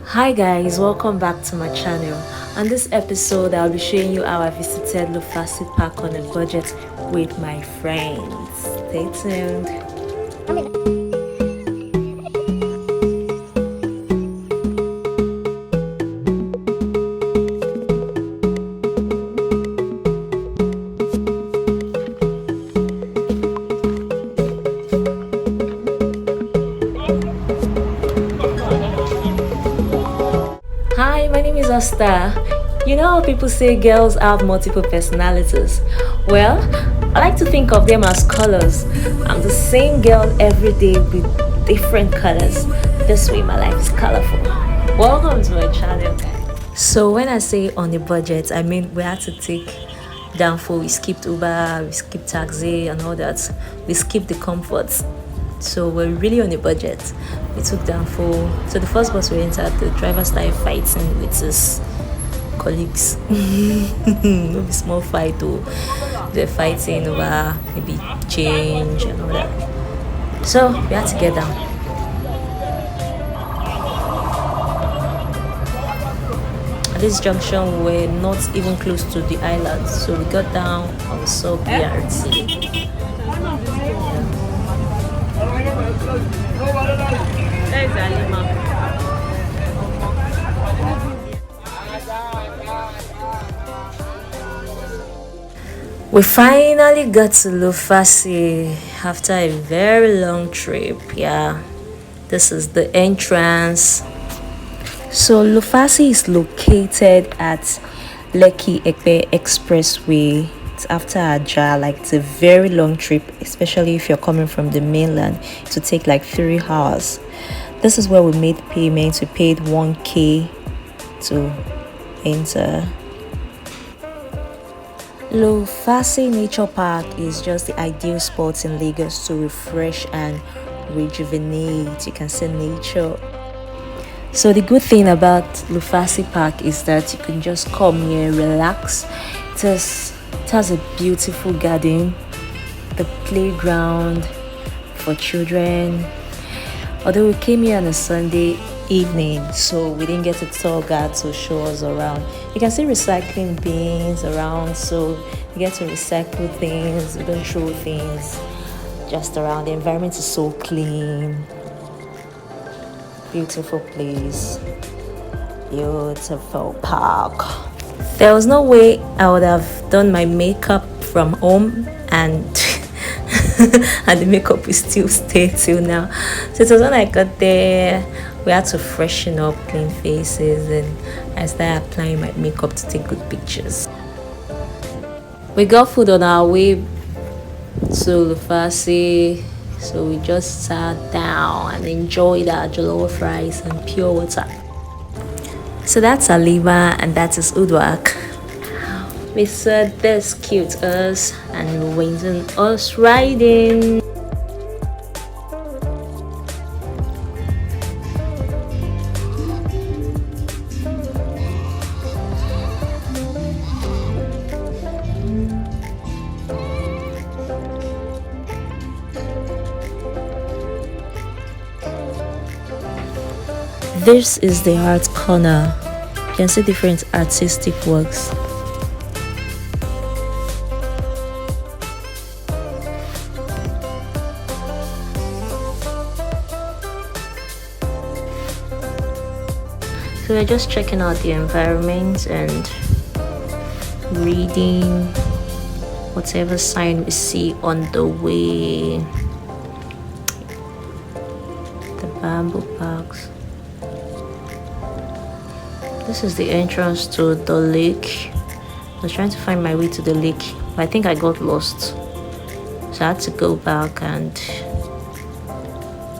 Hi guys, welcome back to my channel. On this episode, I'll be showing you how I visited Lufasi Park on a budget with my friends. Stay tuned. Hi, my name is Asta. You know how people say girls have multiple personalities? Well, I like to think of them as colors. I'm the same girl every day with different colors. This way, my life is colorful. Welcome to my channel, guys. So, when I say on a budget, I mean we had to take down for we skipped Uber, we skipped taxi, and all that. We skipped the comforts. So we're really on a budget. We took down for so the first bus we entered, the driver started fighting with his colleagues. No be small fight though. They're fighting over maybe change and all that. So we had to get down. At this junction we were not even close to the island, so we got down and we saw BRT. We finally got to Lufasi after a very long trip. Yeah, this is the entrance. So Lufasi is located at Lekki-Epe Expressway. It's after Aja, like it's a very long trip, especially if you're coming from the mainland. It will take like 3 hours. This is where we made payments. We paid 1K to enter. Lufasi Nature Park is just the ideal spot in Lagos to refresh and rejuvenate. You can see nature. So the good thing about Lufasi Park is that you can just come here, relax. It has a beautiful garden, the playground for children. Although we came here on a Sunday evening, so we didn't get a tour guide to show us around. You can see recycling bins around, so you get to recycle things. You don't throw things just around. The environment is so clean. Beautiful place, beautiful park. There was no way I would have done my makeup from home and and the makeup will still stay till now. So it was when I got there, we had to freshen up, clean faces, and I started applying my makeup to take good pictures. We got food on our way to Lufasi, so we just sat down and enjoyed our jollof rice and pure water. So that's Alima and that is Udwak. We saw this cute us and we went on horse riding. This is the art corner. You can see different artistic works. So we're just checking out the environment and reading whatever sign we see on the way. The bamboo parks. This is the entrance to the lake. I was trying to find my way to the lake, but I think I got lost. So I had to go back and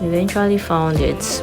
eventually found it.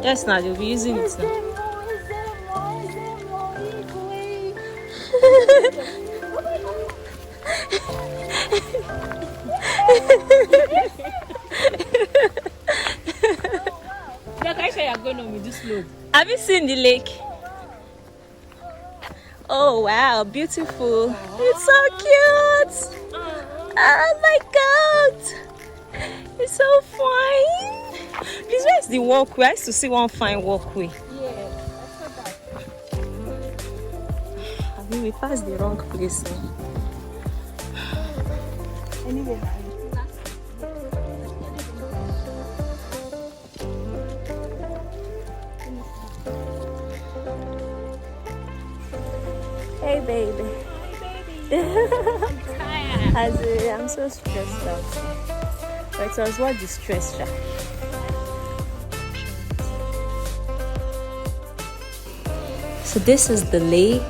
Yes, now you'll be using it now. Have you seen the lake? Oh wow, beautiful. It's so cute. Oh my god. It's so fine. This where's the walkway? I used to see one fine walkway. Yeah, I saw that. I mean, we passed the wrong place now. Anyway, Hey baby. I'm tired. I'm so stressed out. But it was what distress ya. So this is the lake.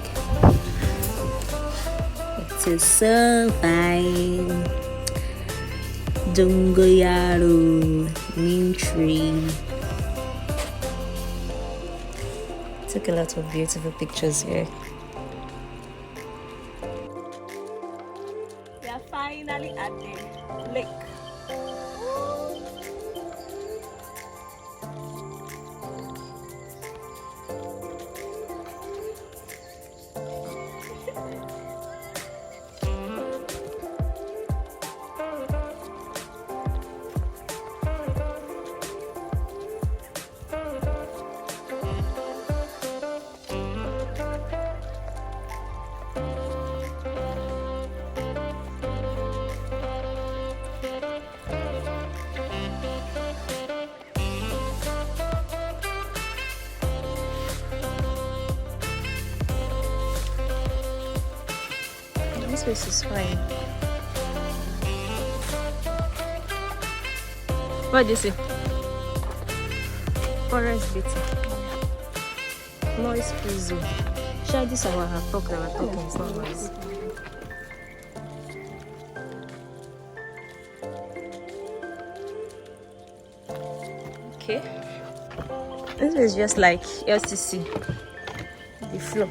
It is so fine. Dongoyaro, neem tree. Took a lot of beautiful pictures here. We are finally at the lake. This place is fine. What do you see? Forest beauty. Noise free zone. Share this our talk that we're talking, it's not noise. Okay. This is just like LCC. The floor.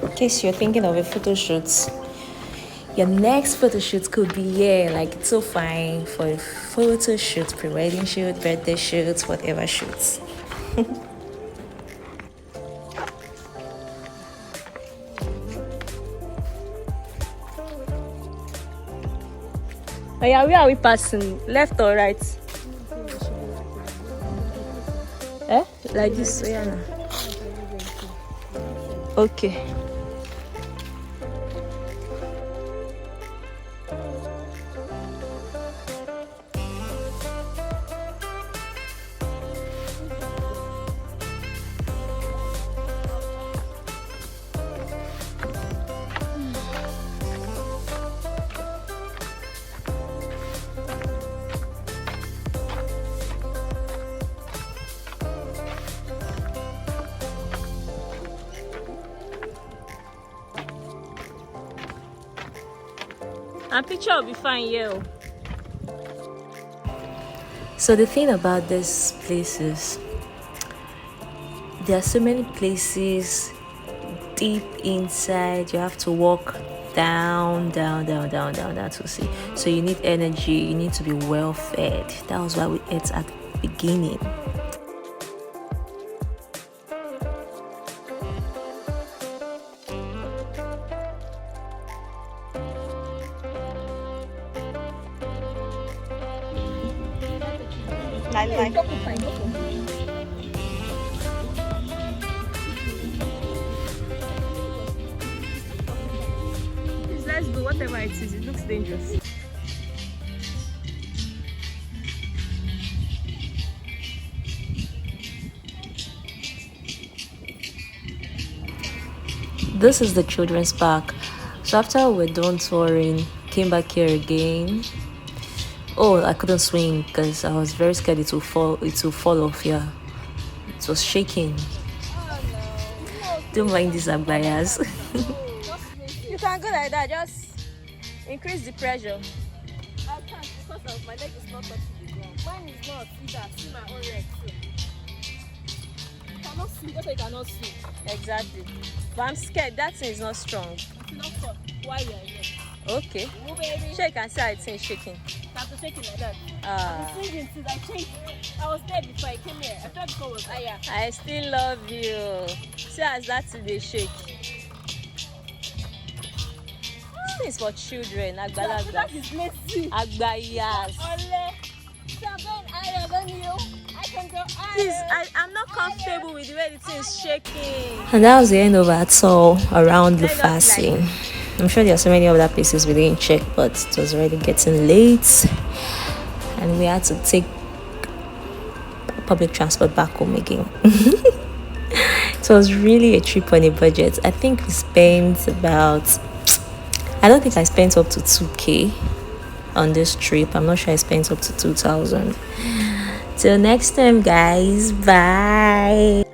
In case you're thinking of a photo shoot, your next photo shoot could be here. Like, it's so fine for a photo shoot, pre-wedding shoot, birthday shoots, whatever shoots. Oh yeah, where are we passing? Left or right? Eh? Like this, so yeah. Okay. A picture will be fine, yeah. So the thing about this place is there are so many places deep inside. You have to walk down to see. So you need energy, you need to be well fed. That was why we ate at the beginning. Let's do whatever it is. It looks dangerous. This is the children's park. So after we're done touring, came back here again. Oh, I couldn't swing because I was very scared it will fall off here. It was shaking. Don't mind these abbayas. You can go like that. Just increase the pressure. I can't because of my leg is not touching the ground. Mine is not either. See my own leg too. You cannot see. Just like you cannot see. Exactly. But I'm scared. That thing is not strong. It's not for why you are here. Okay. Move, baby. Sure, you can see how it's shaking. I have to shake it like that. Ah. I'm singing since I changed. I was there before I came here. I thought before was higher. I still love you. See as that today shake. This thing is for children. Agbalagba. That is lazy. Agbayas. Ole. So I'm going higher than you. I can go higher. Please, I'm not comfortable with the way the thing is shaking. And that was the end of our tour around Lufasi. I'm sure there are so many other places we didn't check, but it was already getting late and we had to take public transport back home again. It was really a trip on a budget. I think we spent about, I don't think I spent up to 2k on this trip. I'm not sure I spent up to 2,000. Till next time, guys. Bye.